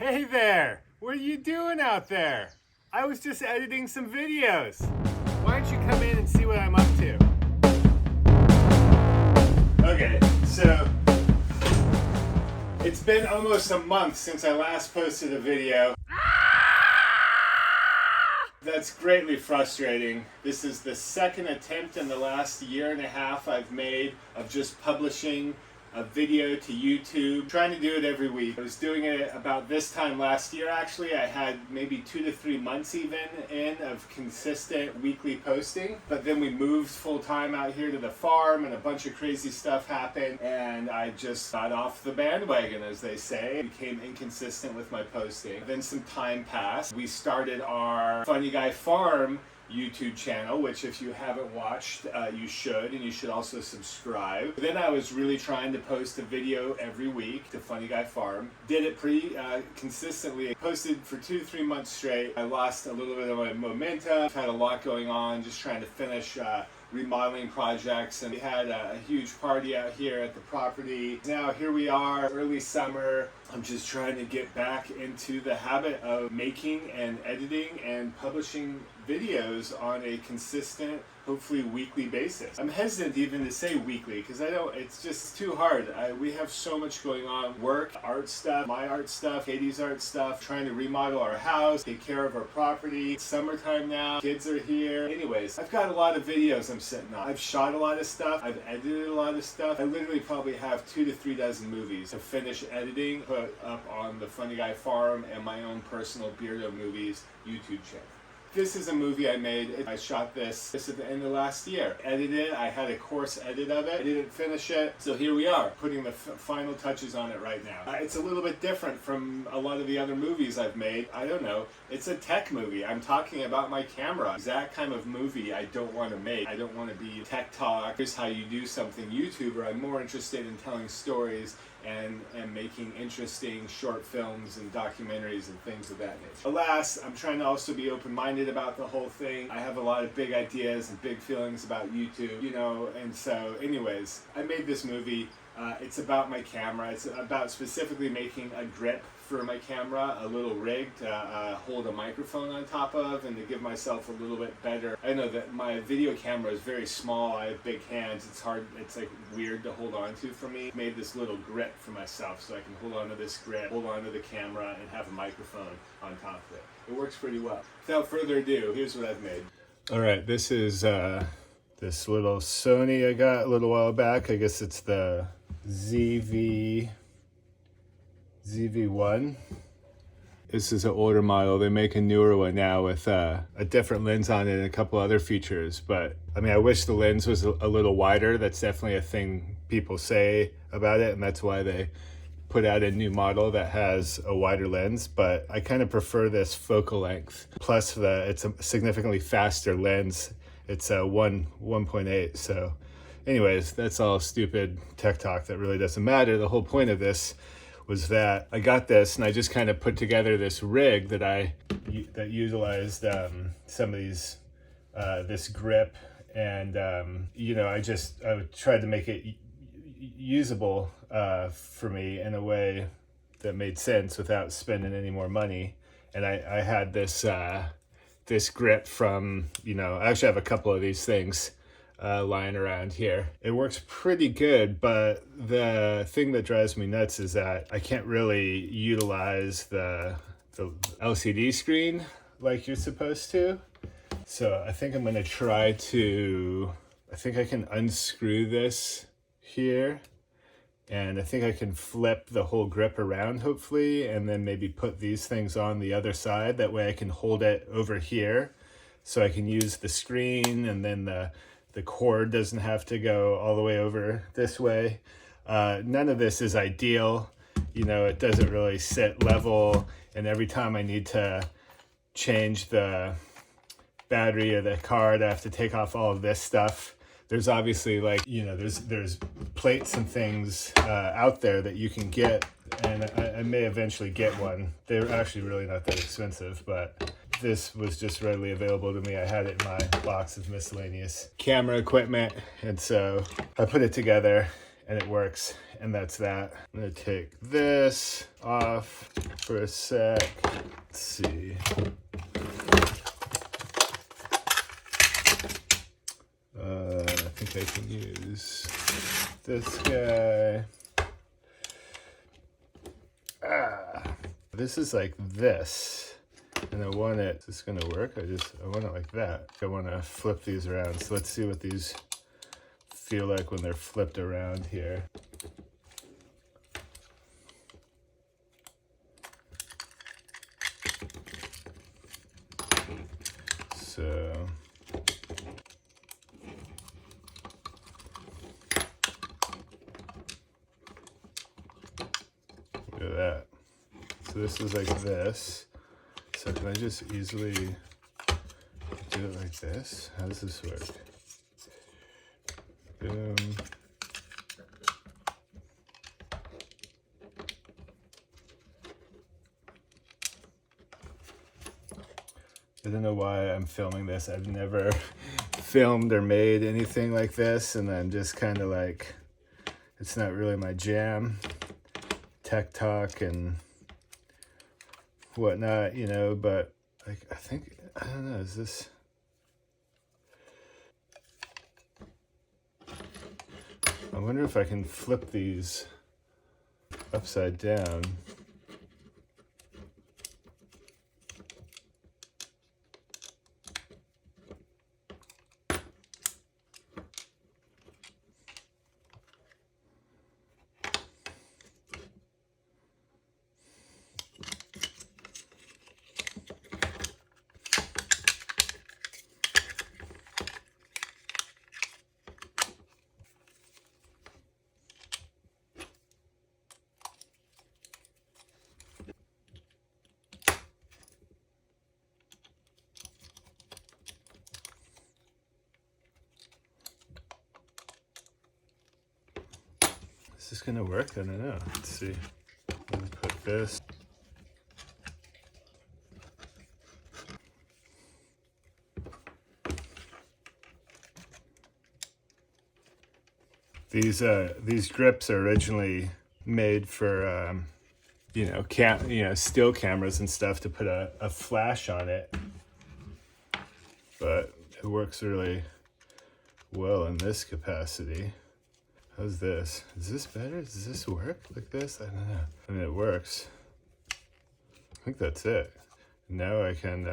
Hey there! What are you doing out there? I was just editing some videos. Why don't you come in and see what I'm up to? Okay, so it's been almost a month since I last posted a video. That's greatly frustrating. This is the second attempt in the last year and a half I've made of just publishing a video to YouTube. Trying to do it every week. I was doing it about this time last year actually. I had maybe 2 to 3 months even in of consistent weekly posting. But then we moved full time out here to the farm and a bunch of crazy stuff happened and I just got off the bandwagon, as they say. Became inconsistent with my posting. Then some time passed. We started our Funny Guy Farm YouTube channel, which if you haven't watched, you should, and you should also subscribe. Then I was really trying to post a video every week to Funny Guy Farm. Did it pretty consistently. I posted for 2 to 3 months straight. I lost a little bit of my momentum. Had a lot going on, just trying to finish remodeling projects, and we had a huge party out here at the property. Now here we are, early summer. I'm just trying to get back into the habit of making and editing and publishing videos on a consistent, hopefully weekly basis. I'm hesitant even to say weekly because it's just too hard. We have so much going on. Work, art stuff, my art stuff, Katie's art stuff, trying to remodel our house, take care of our property. It's summertime now, kids are here. Anyways, I've got a lot of videos I'm sitting on. I've shot a lot of stuff, I've edited a lot of stuff. I literally probably have 2 to 3 dozen movies to finish editing, put up on the Funny Guy Farm and my own personal Beardo Movies YouTube channel. This is a movie I made. I shot this at the end of last year. Edited it. I had a course edit of it. I didn't finish it. So here we are, putting the final touches on it right now. It's a little bit different from a lot of the other movies I've made. I don't know. It's a tech movie. I'm talking about my camera. That kind of movie I don't want to make. I don't want to be tech talk. Here's how you do something YouTuber. I'm more interested in telling stories and making interesting short films and documentaries and things of that nature. Alas, I'm trying to also be open-minded about the whole thing. I have a lot of big ideas and big feelings about YouTube, you know, and so anyways, I made this movie. It's about my camera. It's about specifically making a grip for my camera, a little rig to hold a microphone on top of and to give myself a little bit better. I know that my video camera is very small. I have big hands. It's hard, it's like weird to hold on to for me. I made this little grip for myself so I can hold on to this grip, hold on to the camera, and have a microphone on top of it. It works pretty well. Without further ado, here's what I've made. All right, this is this little Sony I got a little while back. I guess it's the ZV-1. This is an older model. They make a newer one now with a different lens on it and a couple other features. But I mean, I wish the lens was a little wider. That's definitely a thing people say about it, and that's why they put out a new model that has a wider lens. But I kind of prefer this focal length. Plus, it's a significantly faster lens. It's a 1.8. So anyways, that's all stupid tech talk that really doesn't matter. The whole point of this was that I got this and I just kind of put together this rig that utilized some of these, this grip, and you know, I tried to make it usable for me in a way that made sense without spending any more money. And I had this this grip from, you know, I actually have a couple of these things lying around here. It works pretty good, but the thing that drives me nuts is that I can't really utilize the LCD screen like you're supposed to. So I think I'm gonna try to, I think I can unscrew this here, and I think I can flip the whole grip around hopefully, and then maybe put these things on the other side. That way I can hold it over here so I can use the screen, and then the cord doesn't have to go all the way over this way. None of this is ideal. You know, it doesn't really sit level, and every time I need to change the battery of the card, I have to take off all of this stuff. There's obviously, like, you know, there's plates and things out there that you can get, and I may eventually get one. They're actually really not that expensive, but this was just readily available to me. I had it in my box of miscellaneous camera equipment, and so I put it together and it works, and that's that. I'm gonna take this off for a sec. Let's see. I think I can use this guy. This is like this, and I want it, is this gonna work? I want it like that. I wanna flip these around, so let's see what these feel like when they're flipped around here. So look at that. So this is like this. So can I just easily do it like this? How does this work? Boom. I don't know why I'm filming this. I've never filmed or made anything like this, and I'm just kind of like, it's not really my jam. Tech talk and whatnot, you know, but like, I think, I don't know, is this, I wonder if I can flip these upside down. Is this gonna work? I don't know. Let's see. Let me put this. These grips are originally made for you know, still cameras and stuff, to put a flash on it, but it works really well in this capacity. How's this? Is this better? Does this work like this? I don't know. I mean, it works. I think that's it. Now I can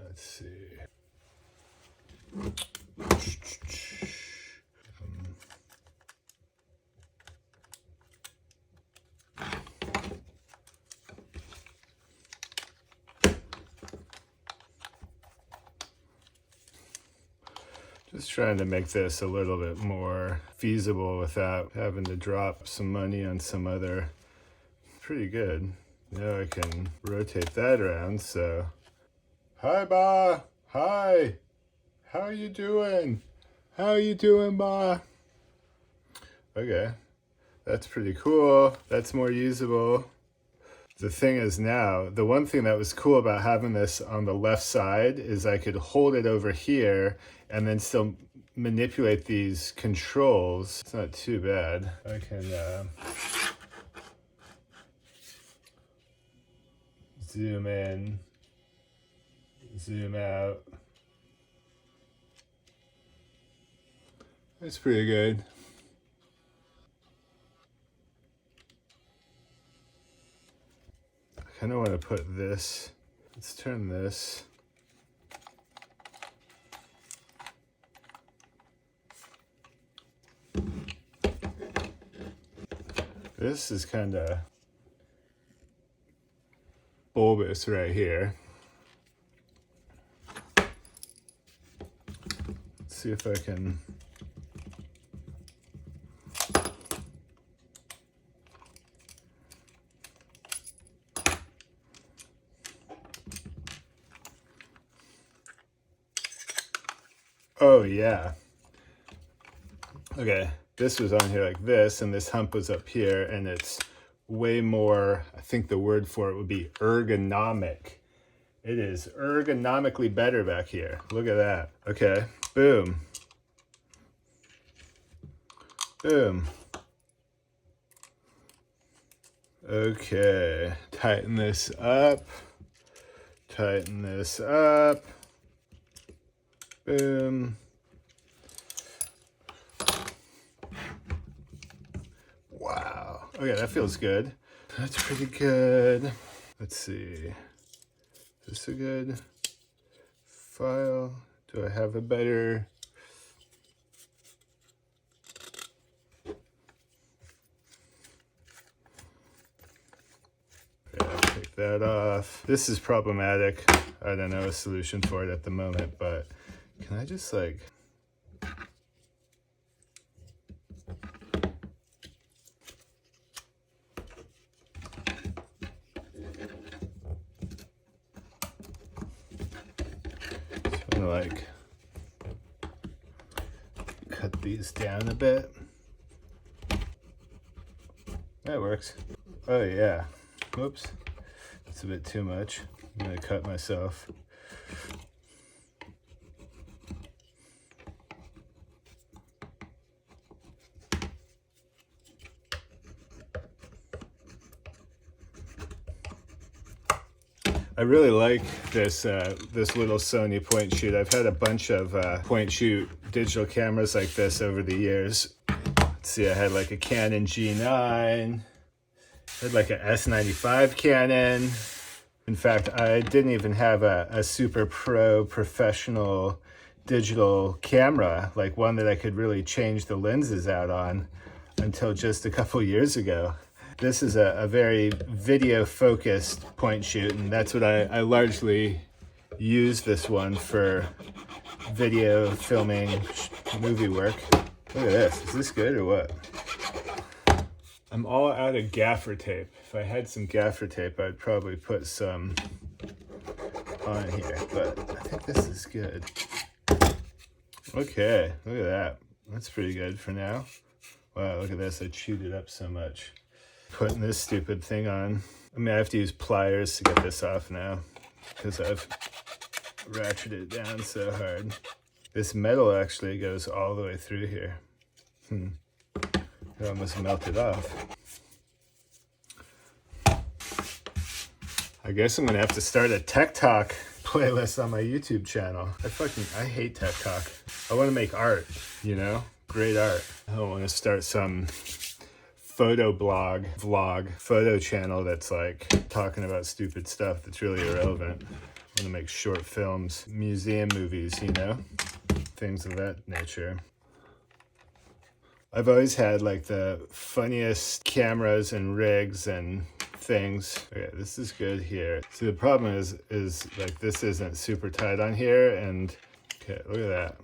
let's see. Just trying to make this a little bit more feasible without having to drop some money on some other. Pretty good. Now I can rotate that around, so. Hi, Ba. Hi. How you doing? How you doing, Ba? Okay. That's pretty cool. That's more usable. The thing is now, the one thing that was cool about having this on the left side is I could hold it over here and then still manipulate these controls. It's not too bad. I can zoom in, zoom out. That's pretty good. I kind of want to put this, let's turn this. This is kind of bulbous right here. Let's see if I can. Oh yeah. Okay, this was on here like this, and this hump was up here, and it's way more, I think the word for it would be ergonomic. It is ergonomically better back here. Look at that. Okay, boom. Boom. Okay, tighten this up. Tighten this up. Boom. Wow. Okay, that feels good. That's pretty good. Let's see. Is this a good file? Do I have a better? Yeah, take that off. This is problematic. I don't know a solution for it at the moment, but can I just like... I'm gonna like cut these down a bit. That works. Oh yeah. Whoops. That's a bit too much. I'm gonna cut myself. I really like this this little Sony point shoot. I've had a bunch of point shoot digital cameras like this over the years. Let's see, I had like a Canon G9, I had like a S95 Canon. In fact, I didn't even have a super pro professional digital camera, like one that I could really change the lenses out on until just a couple years ago. This is a very video focused point shoot, and that's what I largely use this one for video filming, movie work. Look at this, is this good or what? I'm all out of gaffer tape. If I had some gaffer tape, I'd probably put some on here, but I think this is good. Okay, look at that. That's pretty good for now. Wow, look at this, I chewed it up so much. Putting this stupid thing on. I mean, I have to use pliers to get this off now because I've ratcheted it down so hard. This metal actually goes all the way through here. It almost melted off. I guess I'm gonna have to start a Tech Talk playlist on my YouTube channel. I hate Tech Talk. I wanna make art, you know? Great art. I don't wanna start some photo vlog, photo channel that's like talking about stupid stuff that's really irrelevant. I wanna make short films, museum movies, you know? Things of that nature. I've always had like the funniest cameras and rigs and things. Okay, this is good here. See, the problem is like this isn't super tight on here, and okay, look at that.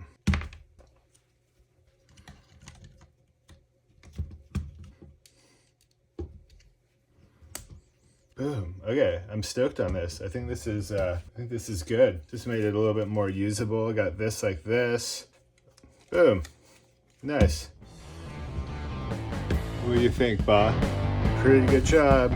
Boom. Okay, I'm stoked on this. I think this is good. Just made it a little bit more usable. I got this like this. Boom. Nice. What do you think, Ba? Pretty good job.